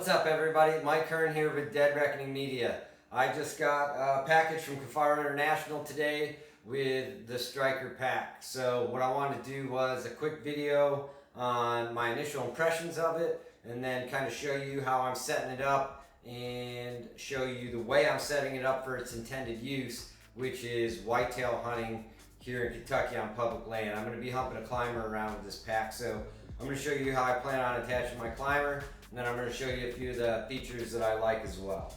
What's up everybody, Mike Hearn here with Dead Reckoning Media. I just got a package from Kifaru International today with the Stryker Pack. So what I wanted to do was a quick video on my initial impressions of it and then kind of show you how I'm setting it up and show you the way I'm setting it up for its intended use, which is whitetail hunting here in Kentucky on public land. I'm going to be humping a climber around with this pack, so I'm going to show you how I plan on attaching my climber, and then I'm going to show you a few of the features that I like as well.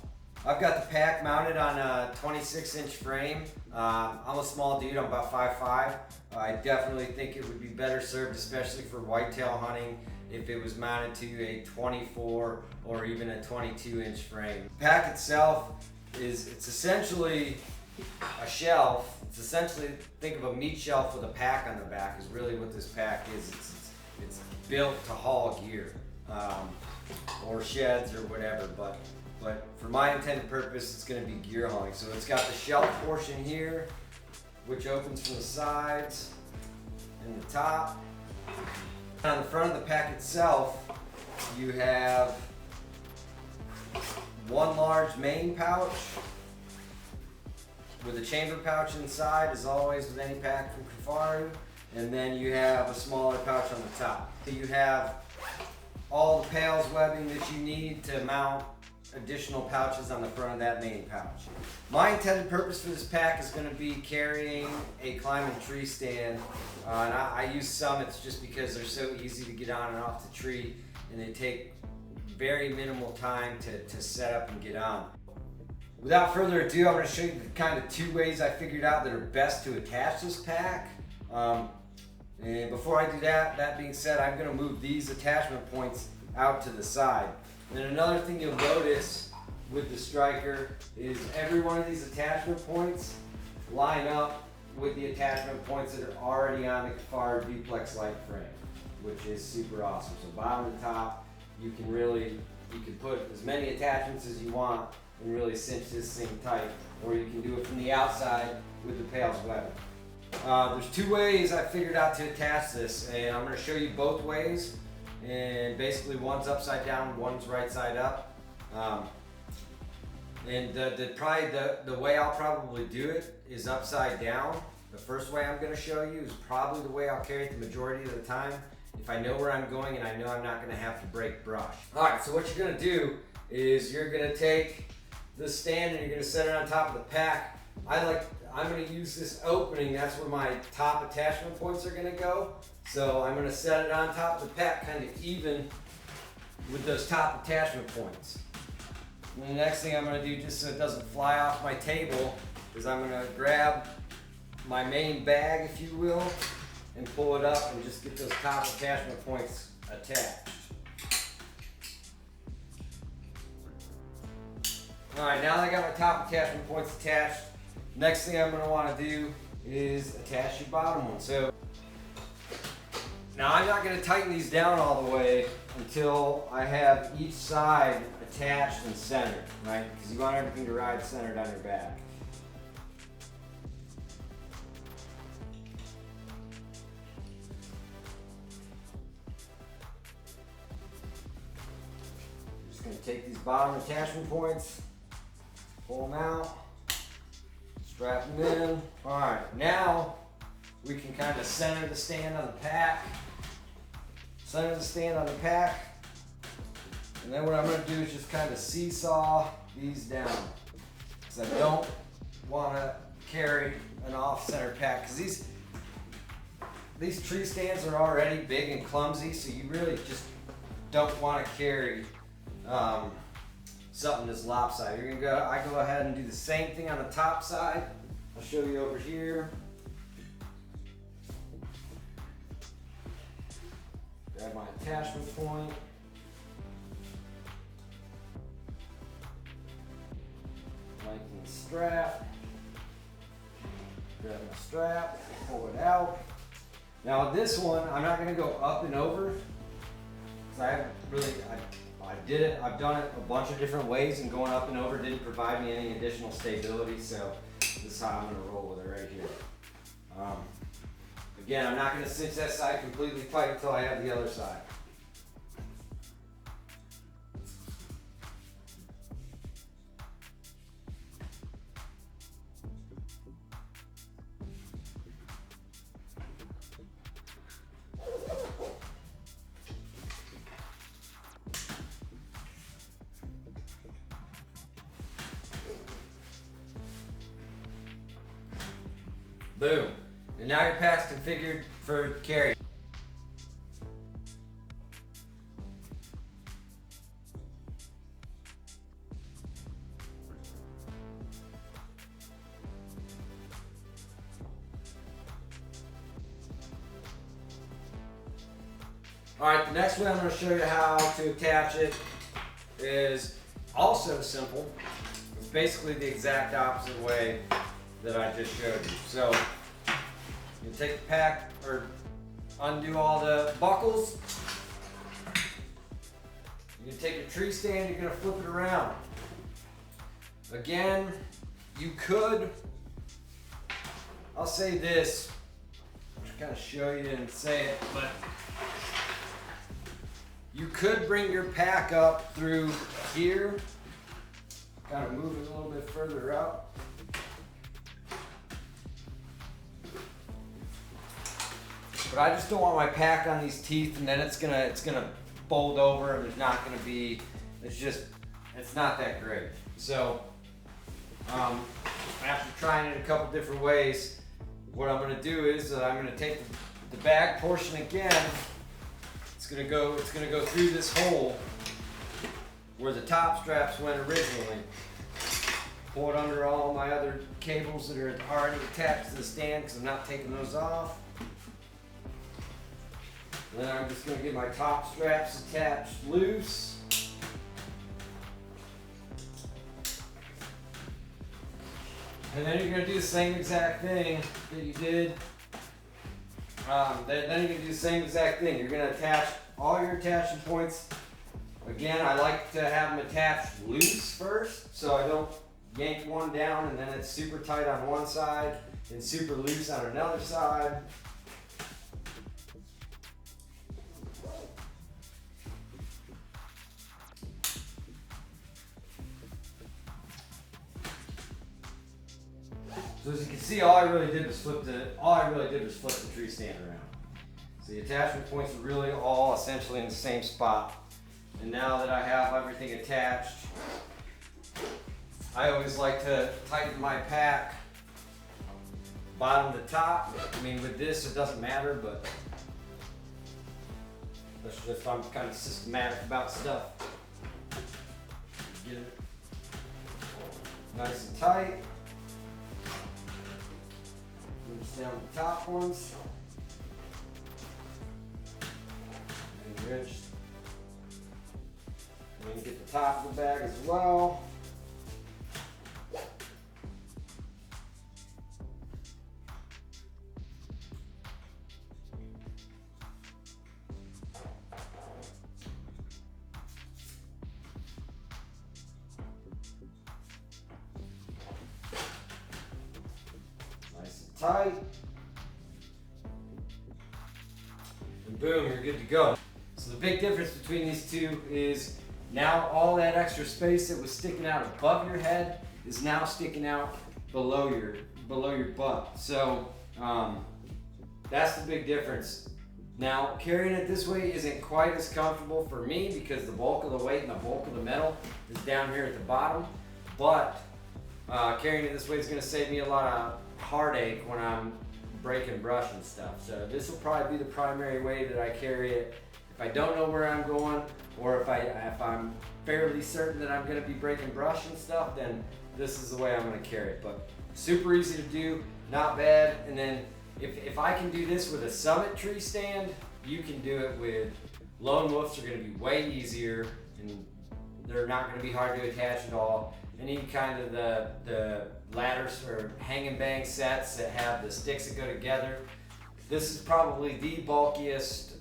I've got the pack mounted on a 26-inch frame. I'm a small dude, I'm about 5'5". I definitely think it would be better served, especially for whitetail hunting, if it was mounted to a 24 or even a 22-inch frame. The pack itself it's essentially a shelf. It's essentially, think of a meat shelf with a pack on the back is really what this pack is. It's built to haul gear or sheds or whatever, but for my intended purpose, it's going to be gear hauling. So it's got the shelf portion here, which opens from the sides and the top. On the front of the pack itself, you have one large main pouch with a chamber pouch inside, as always with any pack from Kifaru, and then you have a smaller pouch on the top. So you have all the pails webbing that you need to mount additional pouches on the front of that main pouch. My intended purpose for this pack is going to be carrying a climbing tree stand, and I use summits just because they're so easy to get on and off the tree, and they take very minimal time to set up and get on. Without further ado, I'm going to show you the kind of two ways I figured out that are best to attach this pack. And before I do that being said, I'm going to move these attachment points out to the side. And then another thing you'll notice with the Stryker is every one of these attachment points line up with the attachment points that are already on the Kifaru duplex light frame, which is super awesome. So bottom to top, you can put as many attachments as you want and really cinch this thing tight, or you can do it from the outside with the pails webbing. There's two ways I figured out to attach this, and I'm going to show you both ways. And basically, one's upside down, one's right side up. And the way I'll probably do it is upside down. The first way I'm going to show you is probably the way I'll carry it the majority of the time, if I know where I'm going and I know I'm not going to have to break brush. All right, so what you're going to do is you're going to take the stand and you're going to set it on top of the pack. I'm going to use this opening, that's where my top attachment points are going to go. So I'm going to set it on top of the pack kind of even with those top attachment points. And the next thing I'm going to do, just so it doesn't fly off my table, is I'm going to grab my main bag, if you will, and pull it up and just get those top attachment points attached. Alright, now that I got my top attachment points attached, next thing I'm going to want to do is attach your bottom one. So now I'm not going to tighten these down all the way until I have each side attached and centered, right? Because you want everything to ride centered on your back. I'm just going to take these bottom attachment points, pull them out, strap them in. All right, now we can kind of center the stand on the pack. Center the stand on the pack. And then what I'm going to do is just kind of seesaw these down. Because I don't want to carry an off-center pack. Because these tree stands are already big and clumsy, so you really just don't want to carry something that's lopsided. I go ahead and do the same thing on the top side. I'll show you over here. Grab my attachment point. Lengthen the strap. Grab my strap, pull it out. Now this one, I'm not going to go up and over. I've done it a bunch of different ways, and going up and over didn't provide me any additional stability, so this is how I'm going to roll with it right here. Again, I'm not going to cinch that side completely tight until I have the other side. Boom. And now your pack's configured for carry. Alright, the next way I'm going to show you how to attach it is also simple. It's basically the exact opposite way that I just showed you. So, you take the pack, or undo all the buckles. You take your tree stand, you're going to flip it around. Again, you could, I'll say this, to kind of show you and say it, but you could bring your pack up through here, kind of move it a little bit further up. But I just don't want my pack on these teeth, and then it's gonna fold over, and there's not gonna be, it's not that great. So after trying it a couple different ways, what I'm gonna do is I'm gonna take the bag portion again. It's gonna go through this hole where the top straps went originally. Pull it under all my other cables that are already attached to the stand, because I'm not taking those off. And then I'm just gonna get my top straps attached loose. And then you're gonna do the same exact thing that you did. Then you're gonna do the same exact thing. You're gonna attach all your attaching points. Again, I like to have them attached loose first, so I don't yank one down and then it's super tight on one side and super loose on another side. So as you can see, all I really did was flip the tree stand around. So the attachment points are really all essentially in the same spot. And now that I have everything attached, I always like to tighten my pack bottom to top. I mean, with this it doesn't matter, but that's just, I'm kind of systematic about stuff. Get it nice and tight. Down the top ones, and rich, and then get the top of the bag as well. Nice and tight. And boom, you're good to go. So the big difference between these two is now all that extra space that was sticking out above your head is now sticking out below your butt. So that's the big difference. Now carrying it this way isn't quite as comfortable for me because the bulk of the weight and the bulk of the metal is down here at the bottom. But carrying it this way is going to save me a lot of heartache when I'm breaking brush and stuff. So this will probably be the primary way that I carry it. If I don't know where I'm going, or if I'm fairly certain that I'm going to be breaking brush and stuff, then this is the way I'm going to carry it. But super easy to do, not bad. And then if I can do this with a Summit tree stand, you can do it with lone wolves. Are going to be way easier, and they're not going to be hard to attach at all. Any kind of the ladders or hang and bang sets that have the sticks that go together. This is probably the bulkiest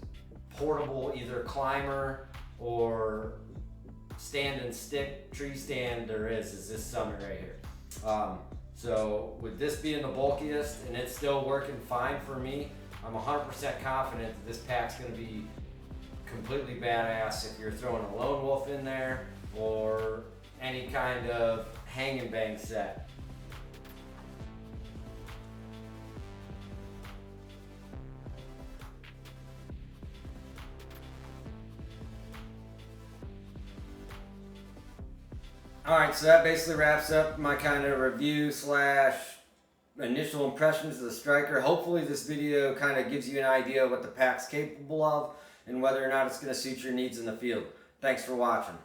portable either climber or stand and stick tree stand there is this Summit right here. So with this being the bulkiest and it's still working fine for me, I'm 100% confident that this pack's going to be completely badass if you're throwing a lone wolf in there or any kind of hang and bang set. Alright, so that basically wraps up my kind of review slash initial impressions of the Stryker. Hopefully this video kind of gives you an idea of what the pack's capable of and whether or not it's going to suit your needs in the field. Thanks for watching.